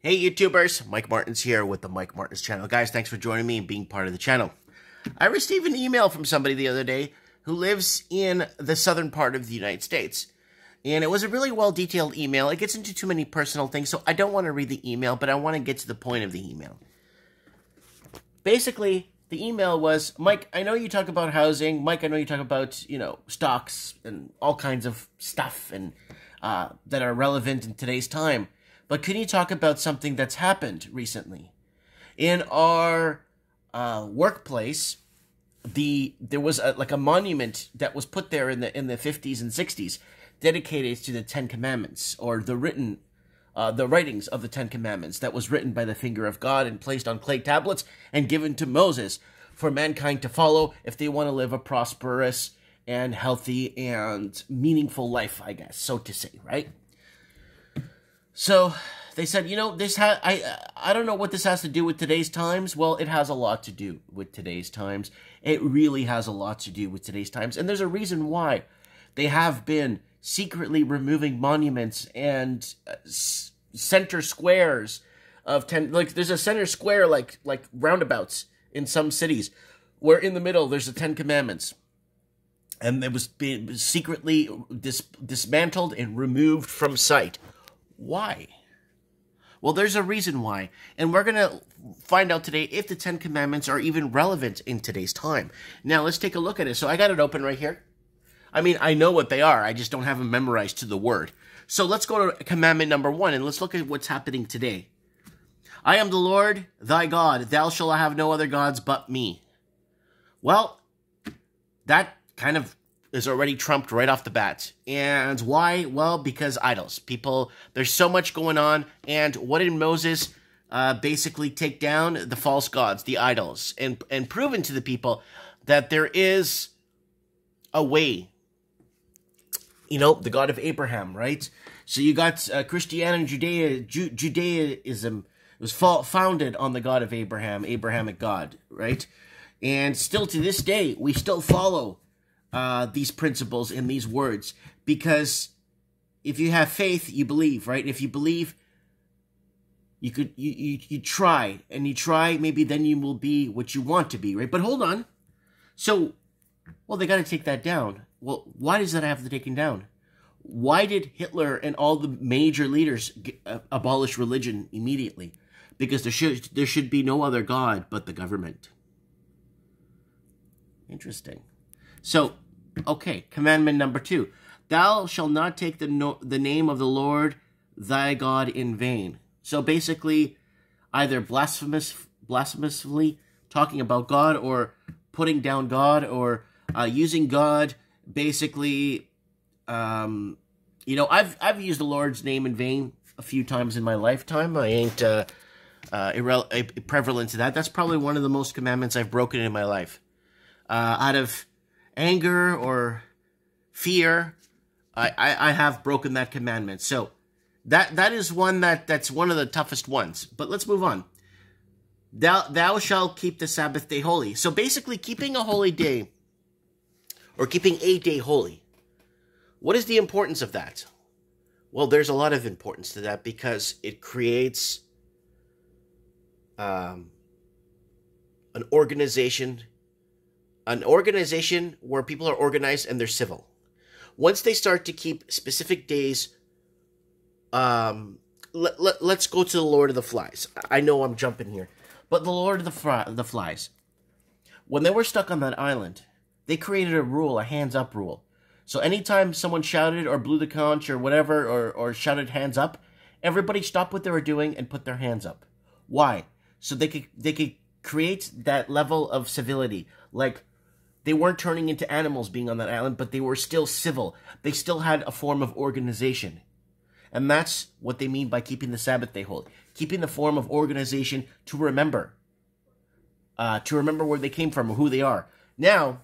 Hey YouTubers, Mike Martins here with the Mike Martins channel. Guys, thanks for joining me and being part of the channel. I received an email from somebody the other day who lives in the southern part of the United States. And it was a really well-detailed email. It gets into too many personal things, so I don't want to read the email, but I want to get to the point of the email. Basically, the email was, Mike, I know you talk about housing. Mike, I know you talk about, stocks and all kinds of stuff and that are relevant in today's time. But can you talk about something that's happened recently? In our workplace, there was a monument that was put there in the 50s and 60s, dedicated to the Ten Commandments, or the writings of the Ten Commandments, that was written by the finger of God and placed on clay tablets and given to Moses for mankind to follow if they want to live a prosperous and healthy and meaningful life, I guess, so to say, right? So they said, I don't know what this has to do with today's times. Well, it has a lot to do with today's times. It really has a lot to do with today's times. And there's a reason why. They have been secretly removing monuments and center squares of there's a center square like roundabouts in some cities where in the middle there's the Ten Commandments. And it was being secretly dismantled and removed from sight. Why? Well, there's a reason why. And we're going to find out today if the Ten Commandments are even relevant in today's time. Now, let's take a look at it. So I got it open right here. I mean, I know what they are. I just don't have them memorized to the word. So let's go to commandment number 1, and let's look at what's happening today. I am the Lord, thy God. Thou shalt have no other gods but me. Well, that kind of is already trumped right off the bat. And why? Well, because idols. People, there's so much going on. And what did Moses basically take down? The false gods, the idols, and proven to the people that there is a way. The God of Abraham, right? So you got Christianity and Judaism was founded on the God of Abraham, Abrahamic God, right? And still to this day, we still follow these principles and these words, because if you have faith, you believe, right? If you believe, you try, and you try, maybe then you will be what you want to be, right? But hold on. So, well, they got to take that down. Well, why does that have to be taken down? Why did Hitler and all the major leaders abolish religion immediately? Because there should be no other God but the government. Interesting. So, okay, commandment number 2. Thou shalt not take the name of the Lord thy God in vain. So basically, either blasphemously talking about God, or putting down God, or using God. Basically, I've used the Lord's name in vain a few times in my lifetime. I ain't prevalent to that. That's probably one of the most commandments I've broken in my life. Out of anger or fear, I have broken that commandment. So that is one that's one of the toughest ones. But let's move on. Thou shalt keep the Sabbath day holy. So basically, keeping a holy day, or keeping a day holy. What is the importance of that? Well, there's a lot of importance to that, because it creates an organization where people are organized and they're civil. Once they start to keep specific days, let's go to the Lord of the Flies. I know I'm jumping here, but the Lord of the Flies, when they were stuck on that island, they created a rule, a hands-up rule. So anytime someone shouted or blew the conch or whatever, or shouted hands up, everybody stopped what they were doing and put their hands up. Why? So they could create that level of civility. Like, they weren't turning into animals being on that island, but they were still civil. They still had a form of organization. And that's what they mean by keeping the Sabbath day holy. Keeping the form of organization to remember. Where they came from or who they are. Now,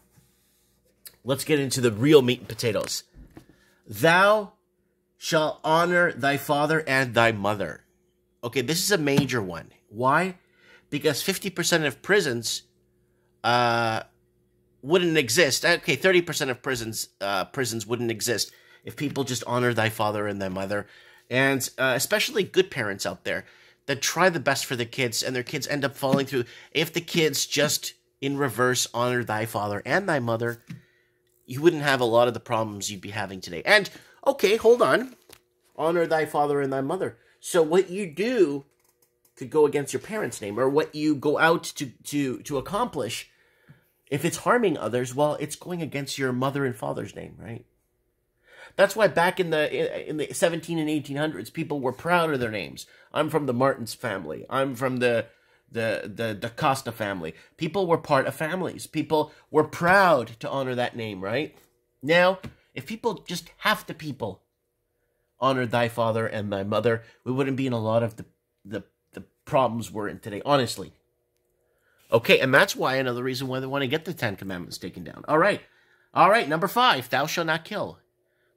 let's get into the real meat and potatoes. Thou shalt honor thy father and thy mother. Okay, this is a major one. Why? Because 50% of prisons wouldn't exist. Okay, 30% of prisons wouldn't exist if people just honor thy father and thy mother. And especially good parents out there that try the best for the kids, and their kids end up falling through. If the kids just in reverse honor thy father and thy mother, you wouldn't have a lot of the problems you'd be having today. And, okay, hold on. Honor thy father and thy mother. So what you do could go against your parents' name, or what you go out to accomplish. If it's harming others, well, it's going against your mother and father's name, right? That's why back in the 17 and 1800s, people were proud of their names. I'm from the Martins family. I'm from the Costa family. People were part of families. People were proud to honor that name, right? Now, if people, just half the people, honored thy father and thy mother, we wouldn't be in a lot of the problems we're in today, honestly. Okay, and that's why another reason why they want to get the 10 Commandments taken down. All right, number 5, thou shalt not kill.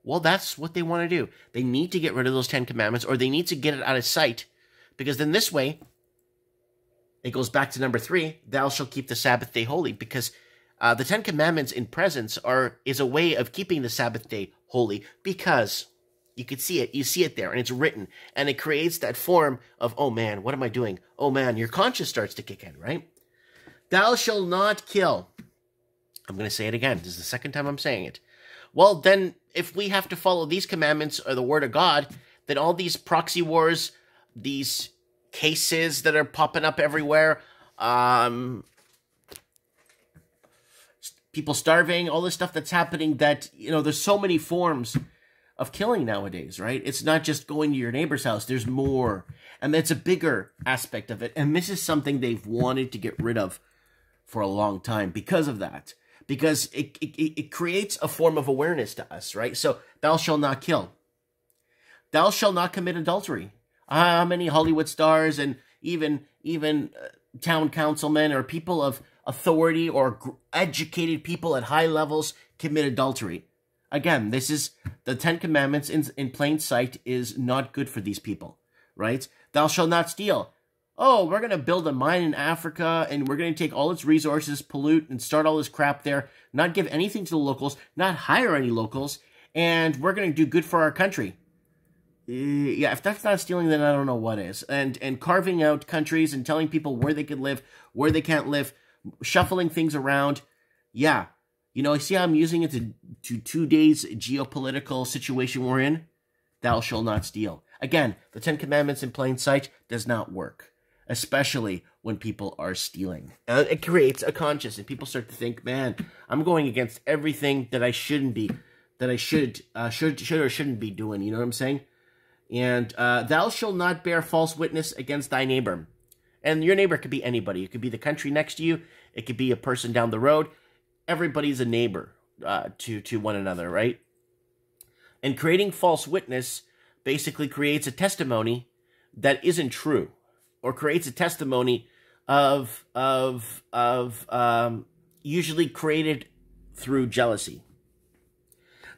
Well, that's what they want to do. They need to get rid of those 10 Commandments, or they need to get it out of sight, because then this way, it goes back to number 3, thou shalt keep the Sabbath day holy, because the 10 Commandments in presence is a way of keeping the Sabbath day holy, because you could see it. You see it there, and it's written, and it creates that form of, oh man, what am I doing? Oh man, your conscience starts to kick in, right? Thou shalt not kill. I'm going to say it again. This is the second time I'm saying it. Well, then, if we have to follow these commandments or the word of God, then all these proxy wars, these cases that are popping up everywhere, people starving, all this stuff that's happening, that, there's so many forms of killing nowadays, right? It's not just going to your neighbor's house. There's more. And that's a bigger aspect of it. And this is something they've wanted to get rid of for a long time because of that. Because it creates a form of awareness to us, right? So, thou shalt not kill. Thou shalt not commit adultery. How many Hollywood stars and even town councilmen or people of authority or educated people at high levels commit adultery? Again, this is the 10 Commandments in plain sight is not good for these people, right? Thou shalt not steal. Oh, we're going to build a mine in Africa, and we're going to take all its resources, pollute, and start all this crap there, not give anything to the locals, not hire any locals, and we're going to do good for our country. Yeah, if that's not stealing, then I don't know what is. And carving out countries and telling people where they can live, where they can't live, shuffling things around. Yeah. I see how I'm using it to today's geopolitical situation we're in. Thou shalt not steal. Again, the 10 Commandments in plain sight does not work, especially when people are stealing. It creates a conscience, and people start to think, man, I'm going against everything that I shouldn't be, that I should or shouldn't be doing. You know what I'm saying? And thou shalt not bear false witness against thy neighbor. And your neighbor could be anybody. It could be the country next to you. It could be a person down the road. Everybody's a neighbor to one another, right? And creating false witness basically creates a testimony that isn't true, or creates a testimony of usually created through jealousy.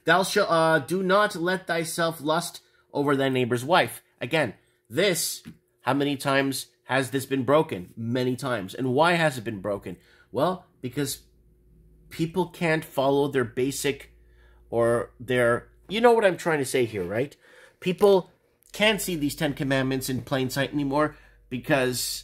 Thou shalt do not let thyself lust over thy neighbor's wife. Again, this, how many times has this been broken? Many times. And why has it been broken? Well, because people can't follow their basic or their... You know what I'm trying to say here, right? People can't see these 10 Commandments in plain sight anymore because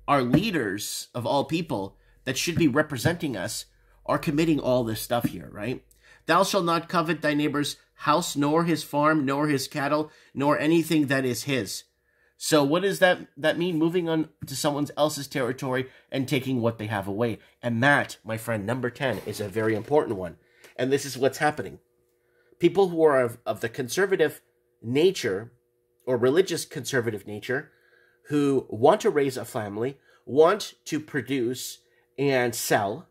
our leaders of all people that should be representing us are committing all this stuff here, right? Thou shalt not covet thy neighbor's house, nor his farm, nor his cattle, nor anything that is his. So what does that mean? Moving on to someone else's territory and taking what they have away. And that, my friend, number 10, is a very important one. And this is what's happening. People who are of the conservative nature, or religious conservative nature, who want to raise a family, want to produce and sell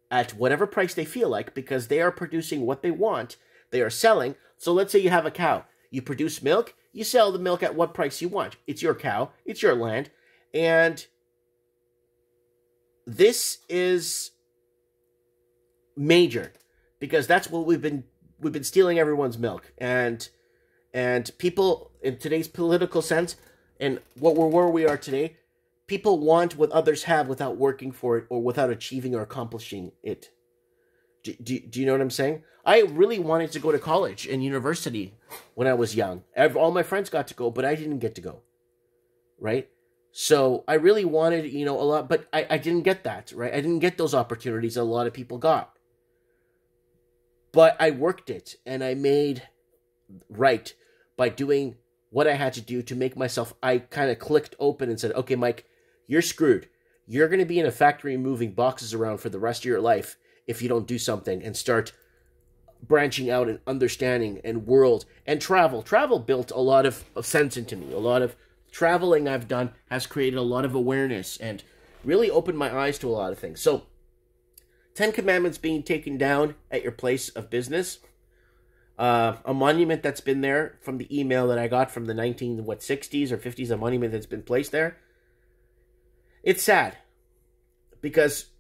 at whatever price they feel like, because they are producing what they want, they are selling. So let's say you have a cow. You produce milk, you sell the milk at what price you want. It's your cow, it's your land, and this is major, because that's what we've been stealing everyone's milk, and people in today's political sense, and where we are today, people want what others have without working for it or without achieving or accomplishing it. Do you know what I'm saying? I really wanted to go to college and university when I was young. All my friends got to go, but I didn't get to go. right? So I really wanted, a lot, but I didn't get that, right? I didn't get those opportunities that a lot of people got. But I worked it, and I made right by doing what I had to do to make myself, I kind of clicked open and said, okay, Mike, you're screwed. You're going to be in a factory moving boxes around for the rest of your life if you don't do something and start branching out and understanding and world and travel. Travel built a lot of sense into me. A lot of traveling I've done has created a lot of awareness and really opened my eyes to a lot of things. So, 10 Commandments being taken down at your place of business. A monument that's been there from the email that I got from the 60s or 50s, a monument that's been placed there. It's sad because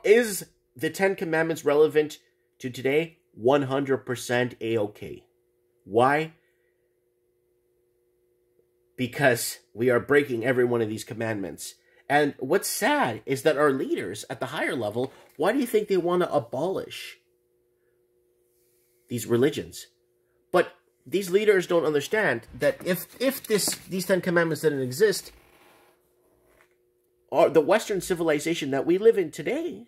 is the 10 Commandments relevant to today? 100% A-okay. Why? Because we are breaking every one of these commandments. And what's sad is that our leaders at the higher level, why do you think they want to abolish these religions? But these leaders don't understand that if these 10 Commandments didn't exist, the Western civilization that we live in today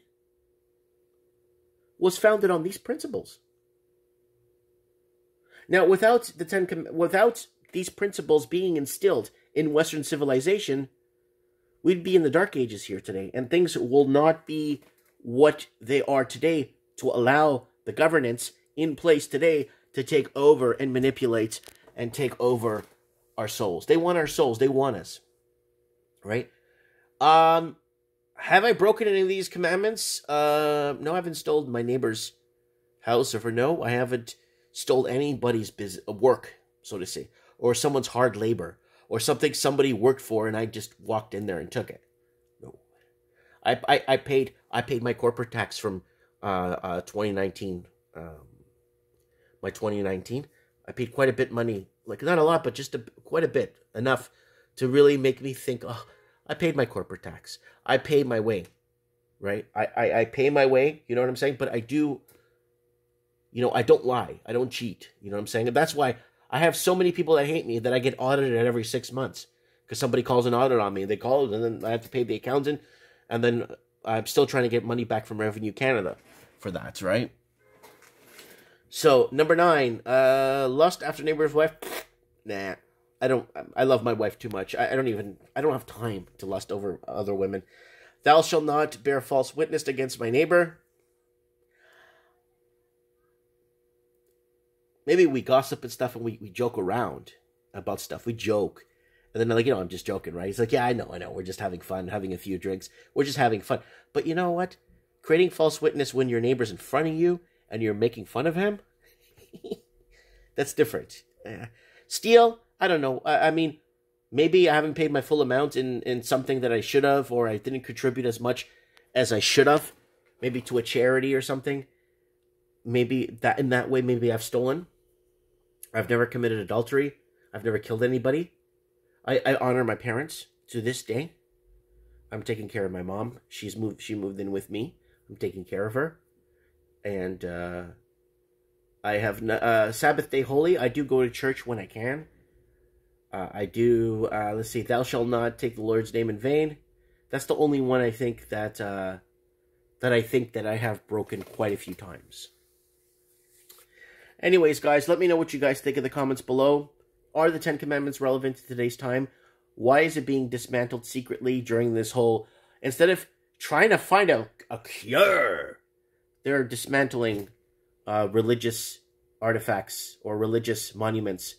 was founded on these principles. Now, without these principles being instilled in Western civilization, we'd be in the Dark Ages here today, and things will not be what they are today to allow the governance in place today to take over and manipulate and take over our souls. They want our souls. They want us. Right? Have I broken any of these commandments? No, I haven't stolen my neighbor's house. Or no, I haven't stolen anybody's work, so to say, or someone's hard labor, or something somebody worked for and I just walked in there and took it. No, I paid my corporate tax from 2019. My 2019, I paid quite a bit money, like not a lot, but just quite a bit, enough to really make me think, oh, I paid my corporate tax. I pay my way, right? I pay my way, you know what I'm saying? But I do, I don't lie. I don't cheat, you know what I'm saying? And that's why I have so many people that hate me that I get audited every 6 months because somebody calls an audit on me. They call it, and then I have to pay the accountant, and then I'm still trying to get money back from Revenue Canada for that, right? So, number 9, lust after neighbor's wife. Nah, I love my wife too much. I don't have time to lust over other women. Thou shalt not bear false witness against my neighbor. Maybe we gossip and stuff and we joke around about stuff. We joke. And then like, I'm just joking, right? He's like, yeah, I know. We're just having fun, having a few drinks. We're just having fun. But you know what? Creating false witness when your neighbor's in front of you and you're making fun of him, that's different. Steal, I don't know. I mean, maybe I haven't paid my full amount in something that I should have, or I didn't contribute as much as I should have, maybe to a charity or something. Maybe that in that way, maybe I've stolen. I've never committed adultery. I've never killed anybody. I honor my parents to this day. I'm taking care of my mom. She moved in with me. I'm taking care of her. And I have Sabbath day holy. I do go to church when I can. I do, let's see, thou shalt not take the Lord's name in vain. That's the only one I think that I have broken quite a few times. Anyways, guys, let me know what you guys think in the comments below. Are the 10 Commandments relevant to today's time? Why is it being dismantled secretly during this whole... Instead of trying to find a cure, they're dismantling religious artifacts or religious monuments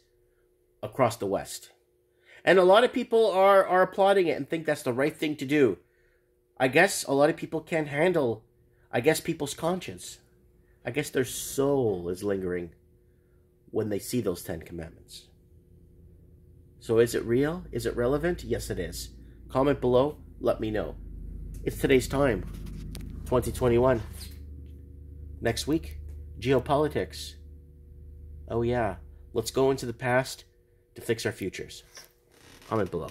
across the West. And a lot of people are applauding it and think that's the right thing to do. I guess a lot of people can't handle, people's conscience. I guess their soul is lingering when they see those 10 Commandments. So is it real? Is it relevant? Yes, it is. Comment below. Let me know. It's today's time. 2021. Next week, geopolitics. Oh yeah. Let's go into the past to fix our futures. Comment below.